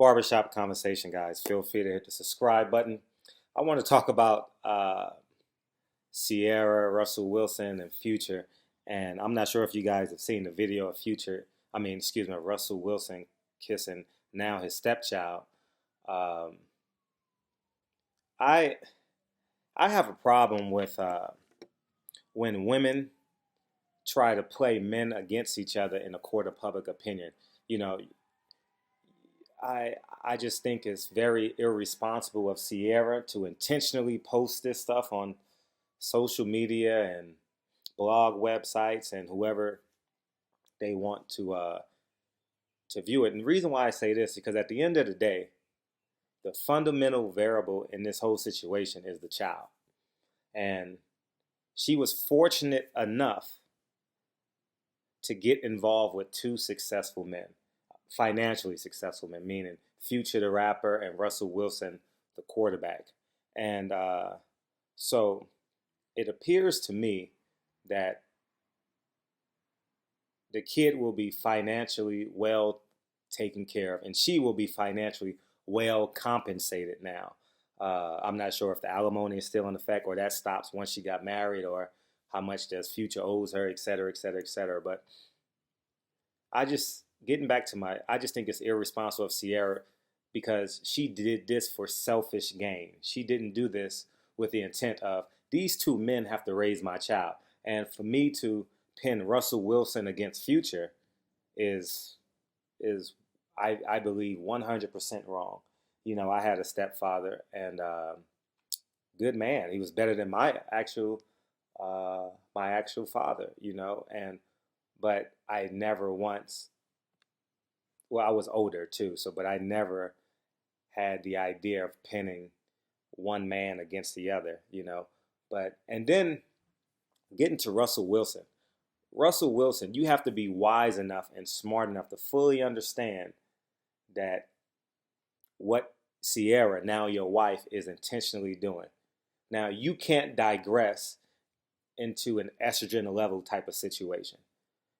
Barbershop Conversation, guys. Feel free to hit the subscribe button. I want to talk about Ciara, Russell Wilson, and Future. And I'm not sure if you guys have seen the video of Russell Wilson kissing now his stepchild. Um, I I have a problem with when women try to play men against each other in a court of public opinion. You know, I I just think it's very irresponsible of Sierra to intentionally post this stuff on social media and blog websites and whoever they want to view it. And the reason why I say this is because at the end of the day, the fundamental variable in this whole situation is the child. And she was fortunate enough to get involved with two successful men, financially successful men, meaning Future the rapper and Russell Wilson the quarterback. And so it appears to me that the kid will be financially well taken care of, and she will be financially well compensated now. I'm not sure if the alimony is still in effect or that stops once she got married, or how much does Future owes her, et cetera, et cetera, et cetera. But I just think it's irresponsible of Sierra because she did this for selfish gain. She didn't do this with the intent of these two men have to raise my child. And for me to pin Russell Wilson against Future is is I believe 100% wrong. You know, I had a stepfather and good man. He was better than my actual father. You know, and but I never once. Well, I was older too, but I never had the idea of pinning one man against the other. You know, but and then getting to Russell Wilson. Russell Wilson, you have to be wise enough and smart enough to fully understand that what Ciara, now your wife, is intentionally doing. Now, you can't digress into an estrogen level type of situation.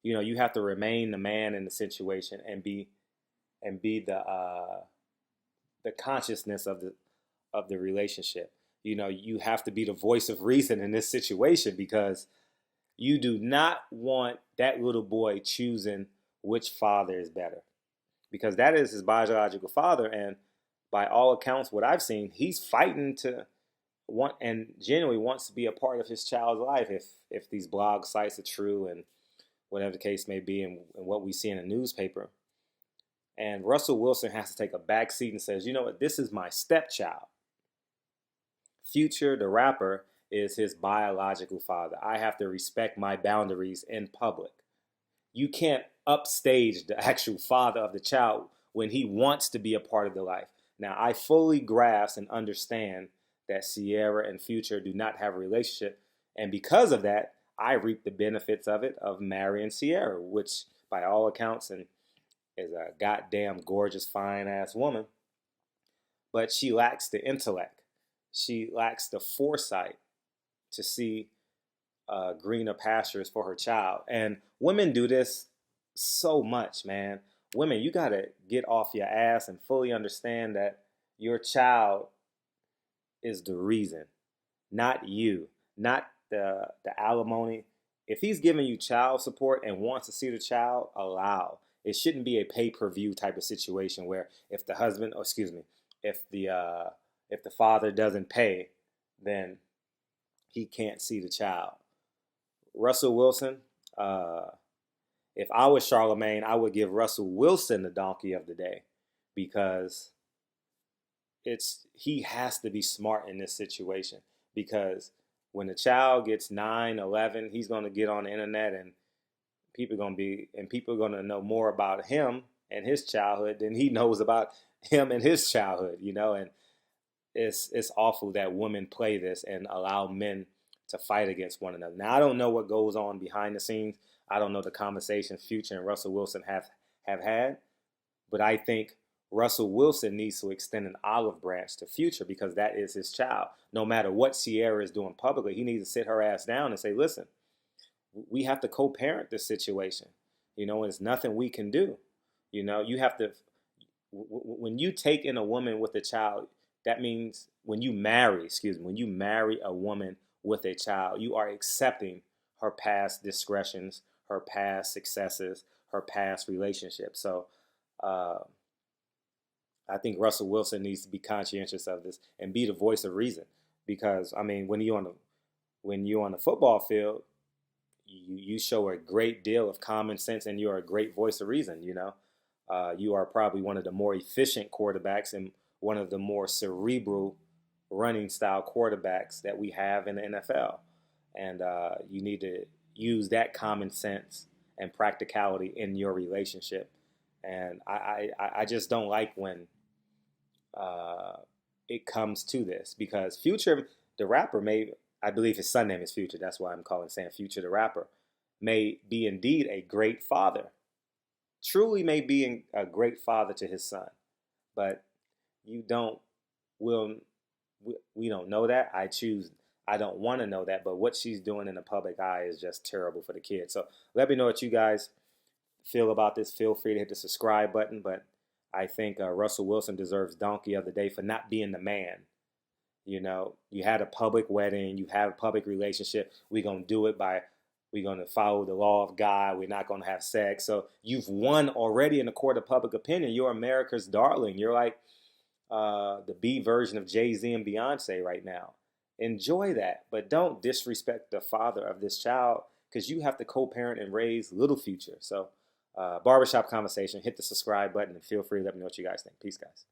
You know, you have to remain the man in the situation and be the consciousness of the relationship. You know, you have to be the voice of reason in this situation because you do not want that little boy choosing which father is better because that is his biological father. And by all accounts, what I've seen, he's fighting to want and genuinely wants to be a part of his child's life if these blog sites are true and whatever the case may be and what we see in the newspaper. And Russell Wilson has to take a back seat and says, you know what, this is my stepchild. Future, the rapper, is his biological father. I have to respect my boundaries in public. You can't upstage the actual father of the child when he wants to be a part of the life. Now, I fully grasp and understand that Ciara and Future do not have a relationship. And because of that, I reap the benefits of it, of marrying Ciara, which by all accounts and is a goddamn gorgeous, fine ass woman. But she lacks the intellect. She lacks the foresight to see greener pastures for her child. And women do this so much, man. Women, you got to get off your ass and fully understand that your child is the reason, not you, not the alimony. If he's giving you child support and wants to see the child, allow. It shouldn't be a pay-per-view type of situation where if the husband, or excuse me, if the father doesn't pay, then he can't see the child. Russell Wilson, if I was Charlemagne, I would give Russell Wilson the donkey of the day because he has to be smart in this situation because when the child gets 9, 11, he's going to get on the internet and people are going to know more about him and his childhood than he knows about him and his childhood, you know, and it's awful that women play this and allow men to fight against one another. Now, I don't know what goes on behind the scenes. I don't know the conversations Future and Russell Wilson have had, but I think Russell Wilson needs to extend an olive branch to Future because that is his child. No matter what Ciara is doing publicly, he needs to sit her ass down and say, listen, we have to co-parent this situation. You know, and it's nothing we can do. You know, when you take in a woman with a child, that means when you marry a woman with a child, you are accepting her past discretions, her past successes, her past relationships. So uh, I think Russell Wilson needs to be conscientious of this and be the voice of reason. Because I mean, when you're on the football field, you show a great deal of common sense and you're a great voice of reason. You are probably one of the more efficient quarterbacks and one of the more cerebral running style quarterbacks that we have in the NFL. And you need to use that common sense and practicality in your relationship. And I just don't like when uh, it comes to this because Future, the rapper, I believe his son name is Future. That's why I'm calling saying Future the rapper, may be indeed a great father, truly may be a great father to his son. But you don't, will, we don't know that. I don't want to know that. But what she's doing in the public eye is just terrible for the kids. So let me know what you guys feel about this. Feel free to hit the subscribe button. But I think Russell Wilson deserves Donkey of the Day for not being the man. You had a public wedding, you have a public relationship. We're gonna follow the law of God. We're not gonna have sex. So you've won already in the court of public opinion. You're America's darling. You're like the B version of Jay-Z and Beyonce right now. Enjoy that, but don't disrespect the father of this child because you have to co-parent and raise little Future. So barbershop conversation, hit the subscribe button and feel free to let me know what you guys think. Peace, guys.